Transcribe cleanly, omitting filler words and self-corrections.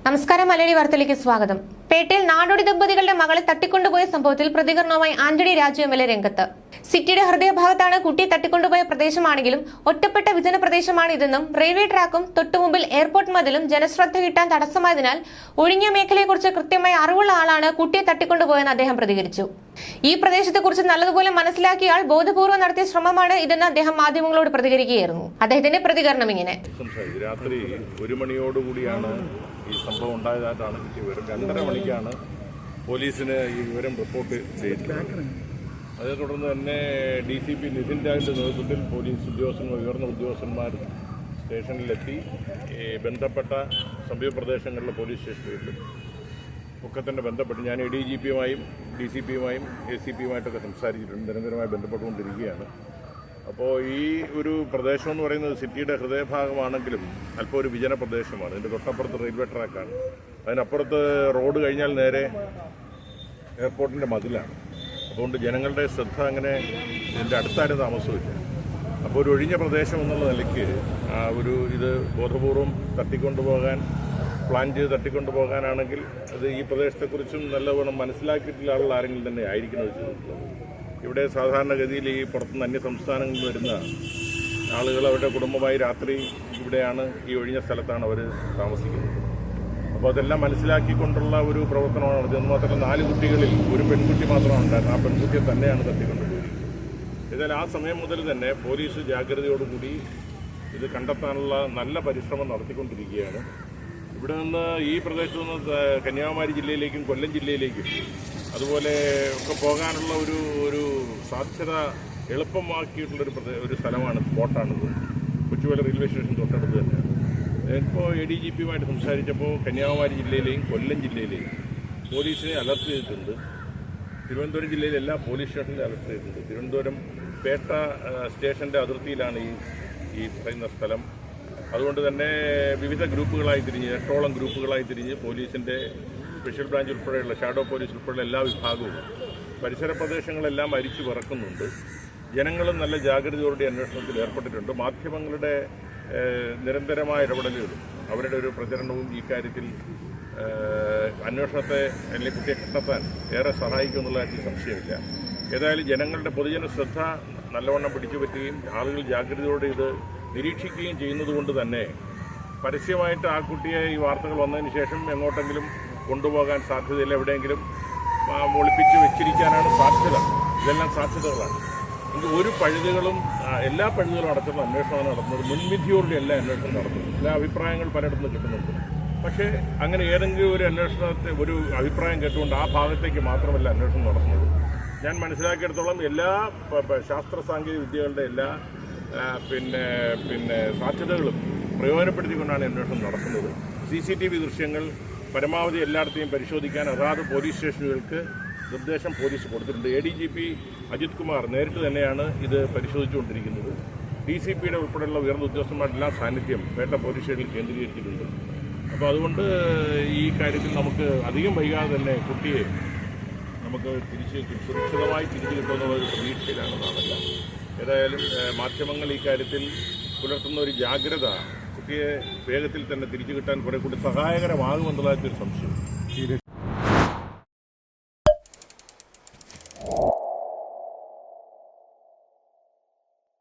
നമസ്കാരം. മലയാളി വാർത്തയിലേക്ക് സ്വാഗതം. പേട്ടയിൽ നാടോടി ദമ്പതികളുടെ മകളെ തട്ടിക്കൊണ്ടുപോയ സംഭവത്തിൽ പ്രതികരണവുമായി ആന്റണി രാജു എംഎൽഎ രംഗത്ത്. സിറ്റിയുടെ ഹൃദയഭാഗത്താണ് കുട്ടിയെ തട്ടിക്കൊണ്ടുപോയ പ്രദേശമാണെങ്കിലും ഒറ്റപ്പെട്ട വിജന പ്രദേശമാണ് ഇതെന്നും റെയിൽവേ ട്രാക്കും തൊട്ടുമുമ്പിൽ എയർപോർട്ട് മതിലും ജനശ്രദ്ധ കിട്ടാൻ തടസ്സമായതിനാൽ ഒഴിഞ്ഞ മേഖലയെക്കുറിച്ച് കൃത്യമായി അറിവുള്ള ആളാണ് കുട്ടിയെ തട്ടിക്കൊണ്ടുപോയെന്ന് അദ്ദേഹം പ്രതികരിച്ചു. ഈ പ്രദേശത്തെക്കുറിച്ച് നല്ലതുപോലെ മനസ്സിലാക്കിയ ആൾ ബോധപൂർവ്വം നടത്തിയ ശ്രമമാണ് ഇതെന്ന് അദ്ദേഹം മാധ്യമങ്ങളോട് പ്രതികരിക്കുകയായിരുന്നു. അദ്ദേഹത്തിന്റെ പ്രതികരണം ഇങ്ങനെ: രാത്രി 1 മണിയോടുകൂടിയാണ് ഈ സംഭവം ഉണ്ടായതായിട്ടാണ് വിവരം. 2:30 മണിക്കാണ് പോലീസിന് ഈ വിവരം റിപ്പോർട്ട് ചെയ്തിട്ടുള്ളത്. അതേ തുടർന്ന് തന്നെ DCP നിതിൻ രാജിന്റെ നേതൃത്വത്തിൽ പോലീസ് ഉദ്യോഗസ്ഥന്മാർ, ഉയർന്ന ഉദ്യോഗസ്ഥന്മാർ സ്റ്റേഷനിലെത്തി ബന്ധപ്പെട്ട സമീപ പ്രദേശങ്ങളിലെ പോലീസ് സ്റ്റേഷനുകളിലും ഒക്കെ തന്നെ ബന്ധപ്പെട്ട് ഞാൻ ADGP-യുമായും DCP-യുമായും ACP-യുമായിട്ടൊക്കെ സംസാരിച്ചിട്ടുണ്ട്. നിരന്തരമായി ബന്ധപ്പെട്ടുകൊണ്ടിരിക്കുകയാണ്. അപ്പോൾ ഈ ഒരു പ്രദേശം എന്ന് പറയുന്നത് സിറ്റിയുടെ ഹൃദയഭാഗമാണെങ്കിലും അല്പം ഒരു വിജന പ്രദേശമാണ്. ഇതിൻ്റെ തൊട്ടപ്പുറത്ത് റെയിൽവേ ട്രാക്കാണ്. അതിനപ്പുറത്ത് റോഡ് കഴിഞ്ഞാൽ നേരെ എയർപോർട്ടിൻ്റെ മതിലാണ്. അതുകൊണ്ട് ജനങ്ങളുടെ ശ്രദ്ധ അങ്ങനെ ഇതിൻ്റെ അടുത്താരും താമസമില്ല. അപ്പോൾ ഒരു ഒഴിഞ്ഞ പ്രദേശം എന്നുള്ള നിലയ്ക്ക് ഇത് ബോധപൂർവം തട്ടിക്കൊണ്ടുപോകാൻ പ്ലാൻ ചെയ്ത് തട്ടിക്കൊണ്ടുപോകാനാണെങ്കിൽ അത് ഈ പ്രദേശത്തെക്കുറിച്ചും നല്ലവണ്ണം മനസ്സിലാക്കിയിട്ടുള്ള ആളുകൾ ആരെങ്കിലും തന്നെ ആയിരിക്കുന്നത് ചെയ്തിട്ടുള്ളത്. ഇവിടെ സാധാരണഗതിയിൽ ഈ പുറത്തുനിന്ന് അന്യ സംസ്ഥാനങ്ങളിൽ വരുന്ന ആളുകൾ അവരുടെ കുടുംബമായി രാത്രി ഇവിടെയാണ്, ഈ ഒഴിഞ്ഞ സ്ഥലത്താണ് അവർ താമസിക്കുന്നത്. അപ്പോൾ അതെല്ലാം മനസ്സിലാക്കിക്കൊണ്ടുള്ള ഒരു പ്രവർത്തനമാണ് നടത്തിയത്. മാത്രമല്ല 4 കുട്ടികളിൽ ഒരു പെൺകുട്ടി മാത്രമാണ് ഉണ്ടായിരുന്നത്. ആ പെൺകുട്ടിയെ തന്നെയാണ് തട്ടിക്കൊണ്ടുപോയിരിക്കുന്നത്. എന്നാൽ ആ സമയം മുതൽ തന്നെ പോലീസ് ജാഗ്രതയോടുകൂടി ഇത് കണ്ടെത്താനുള്ള നല്ല പരിശ്രമം നടത്തിക്കൊണ്ടിരിക്കുകയാണ്. ഇവിടെ നിന്ന് ഈ പ്രദേശത്തു നിന്ന് കന്യാകുമാരി ജില്ലയിലേക്കും കൊല്ലം ജില്ലയിലേക്കും അതുപോലെ ഒക്കെ പോകാനുള്ള ഒരു സാധ്യത എളുപ്പമാക്കിയിട്ടുള്ളൊരു ഒരു സ്ഥലമാണ്, സ്പോട്ടാണിത്. കൊച്ചുവേല റെയിൽവേ സ്റ്റേഷൻ തൊട്ടടുത്ത് തന്നെയാണ്. ഇപ്പോൾ ADGP-യുമായിട്ട് സംസാരിച്ചപ്പോൾ കന്യാകുമാരി ജില്ലയിലെയും കൊല്ലം ജില്ലയിലെയും പോലീസിനെ അലർട്ട് ചെയ്തിട്ടുണ്ട്. തിരുവനന്തപുരം ജില്ലയിലെ എല്ലാ പോലീസ് സ്റ്റേഷനിലും അലർട്ട് ചെയ്തിട്ടുണ്ട്. തിരുവനന്തപുരം പേട്ട സ്റ്റേഷൻ്റെ അതിർത്തിയിലാണ് ഈ പറയുന്ന സ്ഥലം. അതുകൊണ്ട് തന്നെ വിവിധ ഗ്രൂപ്പുകളായി തിരിഞ്ഞ് 8ഓളം ഗ്രൂപ്പുകളായി തിരിഞ്ഞ് പോലീസിൻ്റെ സ്പെഷ്യൽ ബ്രാഞ്ച് ഉൾപ്പെടെയുള്ള ഷാഡോ പോലീസ് ഉൾപ്പെടെയുള്ള എല്ലാ വിഭാഗവും പരിസര പ്രദേശങ്ങളെല്ലാം അരിച്ചു പറക്കുന്നുണ്ട്. ജനങ്ങളും നല്ല ജാഗ്രതയോടെ അന്വേഷണത്തിൽ ഏർപ്പെട്ടിട്ടുണ്ട്. മാധ്യമങ്ങളുടെ നിരന്തരമായ ഇടപെടലുകളും അവരുടെ ഒരു പ്രചരണവും ഈ കാര്യത്തിൽ അന്വേഷണത്തെ അല്ലെങ്കിൽ കുട്ടിയെ കണ്ടെത്താൻ ഏറെ സഹായിക്കുമെന്നുള്ള കാര്യത്തിൽ സംശയമില്ല. ഏതായാലും ജനങ്ങളുടെ പൊതുജന ശ്രദ്ധ നല്ലവണ്ണം പിടിച്ചുപറ്റുകയും ആളുകൾ ജാഗ്രതയോടെ ഇത് നിരീക്ഷിക്കുകയും ചെയ്യുന്നതുകൊണ്ട് തന്നെ പരസ്യമായിട്ട് ആ കുട്ടിയെ ഈ വാർത്തകൾ വന്നതിന് ശേഷം എങ്ങോട്ടെങ്കിലും കൊണ്ടുപോകാൻ സാധ്യതയില്ല, എവിടെയെങ്കിലും ഒളിപ്പിച്ച് വെച്ചിരിക്കാനാണ് സാധ്യത. ഇതെല്ലാം സാധ്യതകളാണ്. ഒരു പഴുതുകളും എല്ലാ പഴുതുകളും അടച്ചുള്ള അന്വേഷണമാണ് നടത്തുന്നത്. മുൻവിധിയോടെ എല്ലാ അന്വേഷണം നടത്തുന്നത്. എല്ലാ അഭിപ്രായങ്ങൾ പലയിടത്തും കിട്ടുന്നുണ്ട്. പക്ഷേ അങ്ങനെ ഏതെങ്കിലും ഒരു അന്വേഷണത്തെ ഒരു അഭിപ്രായം കേട്ടുകൊണ്ട് ആ ഭാഗത്തേക്ക് മാത്രമല്ല അന്വേഷണം നടത്തുന്നത്. ഞാൻ മനസ്സിലാക്കിയെടുത്തോളം എല്ലാ ശാസ്ത്ര സാങ്കേതിക വിദ്യകളുടെ എല്ലാ സാധ്യതകളും പ്രയോജനപ്പെടുത്തിക്കൊണ്ടാണ് അന്വേഷണം നടത്തുന്നത്. CCTV ദൃശ്യങ്ങൾ പരമാവധി എല്ലായിടത്തെയും പരിശോധിക്കാൻ അതാത് പോലീസ് സ്റ്റേഷനുകൾക്ക് നിർദ്ദേശം പോലീസ് കൊടുത്തിട്ടുണ്ട്. ADGP അജിത് കുമാർ നേരിട്ട് തന്നെയാണ് ഇത് പരിശോധിച്ചുകൊണ്ടിരിക്കുന്നത്. DCP-യുടെ ഉൾപ്പെടെയുള്ള ഉയർന്ന ഉദ്യോഗസ്ഥന്മാരെല്ലാം സാന്നിധ്യം പേട്ട പോലീസ് സ്റ്റേഷനിൽ കേന്ദ്രീകരിച്ചിട്ടുണ്ട്. അപ്പോൾ അതുകൊണ്ട് ഈ കാര്യത്തിൽ നമുക്ക് അധികം വൈകാതെ തന്നെ കുട്ടിയെ നമുക്ക് സുരക്ഷിതമായി തിരിച്ചു കിട്ടുമെന്നുള്ള ഒരു പ്രതീക്ഷയിലാണ് നാളല്ല. ഏതായാലും മാധ്യമങ്ങൾ ഈ കാര്യത്തിൽ പുലർത്തുന്ന ഒരു ജാഗ്രത കുട്ടിയെ വേഗത്തിൽ തന്നെ തിരിച്ചു കിട്ടാൻ കുറെ കൂടി സഹായകരമാകുമെന്നുള്ളതൊരു സംശയം.